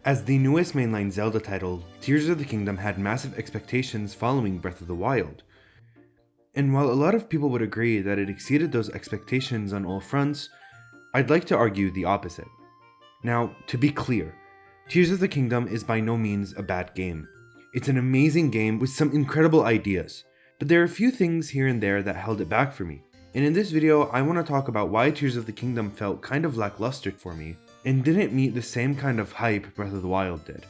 As the newest mainline Zelda title, Tears of the Kingdom had massive expectations following Breath of the Wild. And while a lot of people would agree that it exceeded those expectations on all fronts, I'd like to argue the opposite. Now, to be clear, Tears of the Kingdom is by no means a bad game. It's an amazing game with some incredible ideas, but there are a few things here and there that held it back for me. And in this video, I want to talk about why Tears of the Kingdom felt kind of lackluster for me, and didn't meet the same kind of hype Breath of the Wild did.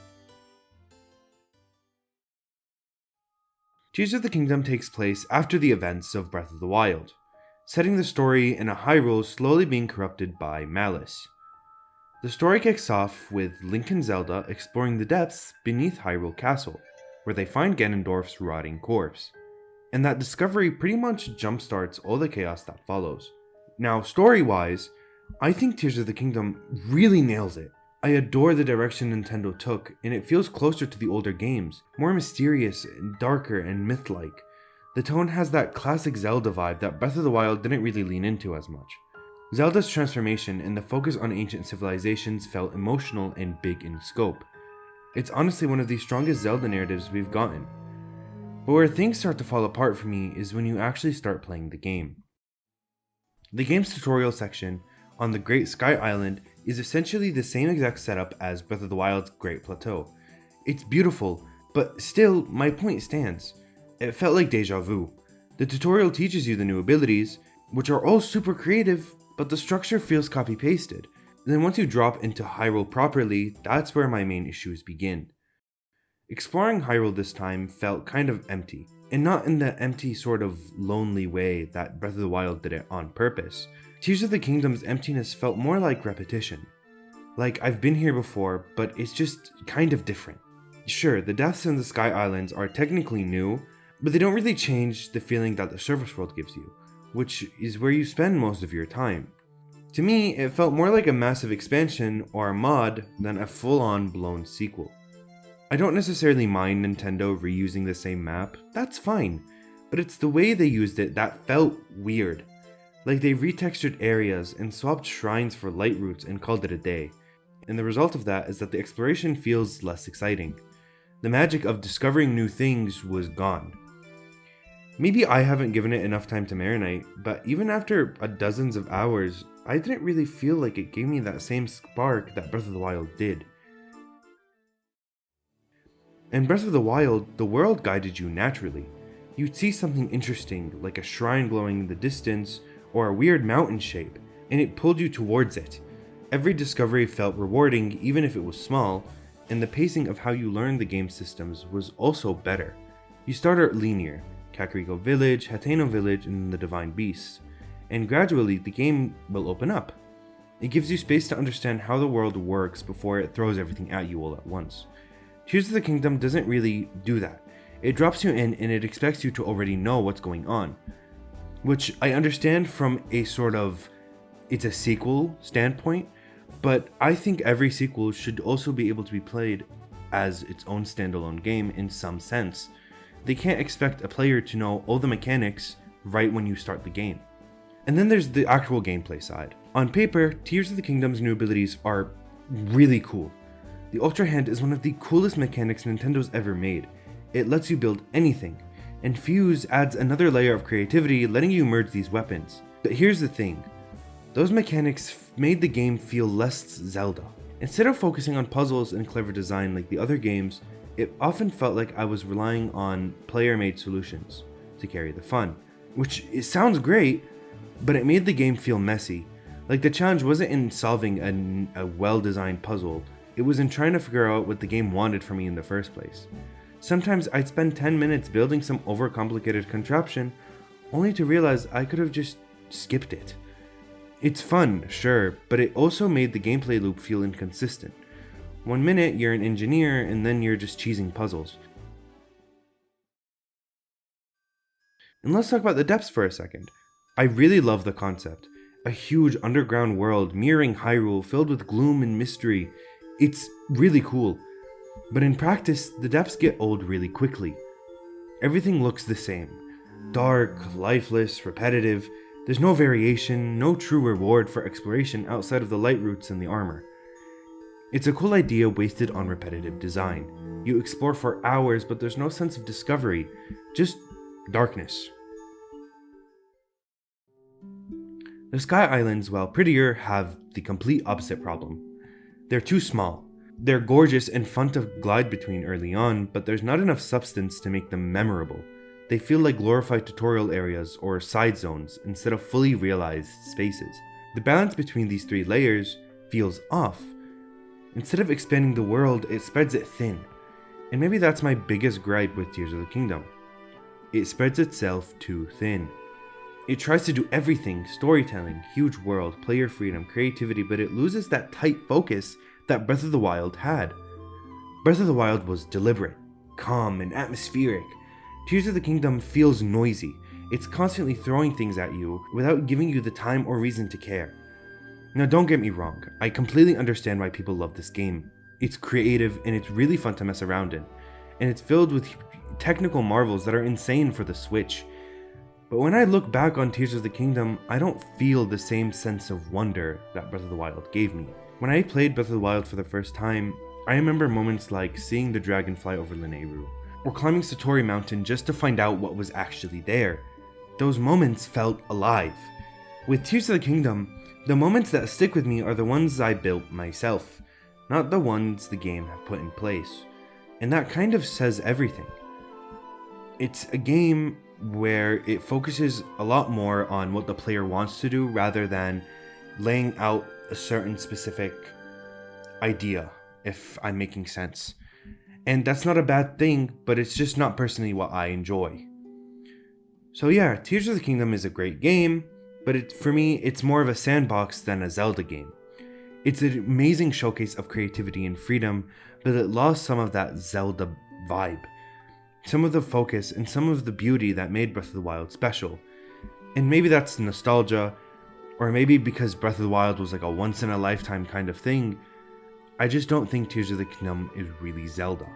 Tears of the Kingdom takes place after the events of Breath of the Wild, setting the story in a Hyrule slowly being corrupted by malice. The story kicks off with Link and Zelda exploring the depths beneath Hyrule Castle, where they find Ganondorf's rotting corpse. And that discovery pretty much jumpstarts all the chaos that follows. Now, story-wise, I think Tears of the Kingdom really nails it. I adore the direction Nintendo took, and it feels closer to the older games, more mysterious, darker, and myth-like. The tone has that classic Zelda vibe that Breath of the Wild didn't really lean into as much. Zelda's transformation and the focus on ancient civilizations felt emotional and big in scope. It's honestly one of the strongest Zelda narratives we've gotten. But where things start to fall apart for me is when you actually start playing the game. The game's tutorial section on the Great Sky Island is essentially the same exact setup as Breath of the Wild's Great Plateau. It's beautiful, but still, my point stands. It felt like deja vu. The tutorial teaches you the new abilities, which are all super creative, but the structure feels copy-pasted. Then once you drop into Hyrule properly, that's where my main issues begin. Exploring Hyrule this time felt kind of empty, and not in the empty sort of lonely way that Breath of the Wild did it on purpose. Tears of the Kingdom's emptiness felt more like repetition. Like I've been here before, but it's just kind of different. Sure, the deaths in the Sky Islands are technically new, but they don't really change the feeling that the surface world gives you, which is where you spend most of your time. To me, it felt more like a massive expansion or a mod than a full-on blown sequel. I don't necessarily mind Nintendo reusing the same map, that's fine, but it's the way they used it that felt weird. Like they retextured areas and swapped shrines for light routes and called it a day. And the result of that is that the exploration feels less exciting. The magic of discovering new things was gone. Maybe I haven't given it enough time to marinate, but even after dozens of hours, I didn't really feel like it gave me that same spark that Breath of the Wild did. In Breath of the Wild, the world guided you naturally. You'd see something interesting, like a shrine glowing in the distance, or a weird mountain shape, and it pulled you towards it. Every discovery felt rewarding even if it was small, and the pacing of how you learned the game systems was also better. You start out linear, Kakariko Village, Hateno Village, and the Divine Beasts, and gradually the game will open up. It gives you space to understand how the world works before it throws everything at you all at once. Tears of the Kingdom doesn't really do that. It drops you in and it expects you to already know what's going on. Which I understand from a sort of, it's a sequel standpoint, but I think every sequel should also be able to be played as its own standalone game in some sense. They can't expect a player to know all the mechanics right when you start the game. And then there's the actual gameplay side. On paper, Tears of the Kingdom's new abilities are really cool. The Ultra Hand is one of the coolest mechanics Nintendo's ever made. It lets you build anything. And Fuse adds another layer of creativity, letting you merge these weapons. But here's the thing. Those mechanics made the game feel less Zelda. Instead of focusing on puzzles and clever design like the other games, it often felt like I was relying on player-made solutions to carry the fun. Which, it sounds great, but it made the game feel messy. Like the challenge wasn't in solving a well-designed puzzle, it was in trying to figure out what the game wanted from me in the first place. Sometimes I'd spend 10 minutes building some overcomplicated contraption, only to realize I could have just skipped it. It's fun, sure, but it also made the gameplay loop feel inconsistent. One minute you're an engineer, and then you're just cheesing puzzles. And let's talk about the depths for a second. I really love the concept. A huge underground world mirroring Hyrule filled with gloom and mystery. It's really cool. But in practice, the depths get old really quickly. Everything looks the same. Dark, lifeless, repetitive. There's no variation, no true reward for exploration outside of the light roots and the armor. It's a cool idea wasted on repetitive design. You explore for hours, but there's no sense of discovery, just darkness. The Sky Islands, while prettier, have the complete opposite problem. They're too small. They're gorgeous and fun to glide between early on, but there's not enough substance to make them memorable. They feel like glorified tutorial areas or side zones instead of fully realized spaces. The balance between these three layers feels off. Instead of expanding the world, it spreads it thin. And maybe that's my biggest gripe with Tears of the Kingdom. It spreads itself too thin. It tries to do everything: storytelling, huge world, player freedom, creativity, but it loses that tight focus that Breath of the Wild had. Breath of the Wild was deliberate, calm, and atmospheric. Tears of the Kingdom feels noisy. It's constantly throwing things at you without giving you the time or reason to care. Now, don't get me wrong, I completely understand why people love this game. It's creative and it's really fun to mess around in, and it's filled with technical marvels that are insane for the Switch. But when I look back on Tears of the Kingdom, I don't feel the same sense of wonder that Breath of the Wild gave me. When I played Breath of the Wild for the first time, I remember moments like seeing the dragon fly over Lanayru, or climbing Satori Mountain just to find out what was actually there. Those moments felt alive. With Tears of the Kingdom, the moments that stick with me are the ones I built myself, not the ones the game have put in place. And that kind of says everything. It's a game where it focuses a lot more on what the player wants to do rather than laying out a certain specific idea, if I'm making sense. And that's not a bad thing, but it's just not personally what I enjoy. So yeah, Tears of the Kingdom is a great game, but for me, it's more of a sandbox than a Zelda game. It's an amazing showcase of creativity and freedom, but it lost some of that Zelda vibe. Some of the focus and some of the beauty that made Breath of the Wild special. And maybe that's nostalgia, or maybe because Breath of the Wild was like a once-in-a-lifetime kind of thing, I just don't think Tears of the Kingdom is really Zelda.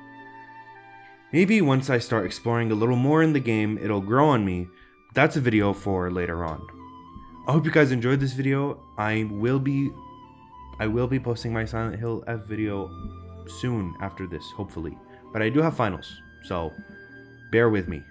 Maybe once I start exploring a little more in the game, it'll grow on me. That's a video for later on. I hope you guys enjoyed this video. I will be posting my Silent Hill F video soon after this, hopefully. But I do have finals, so bear with me.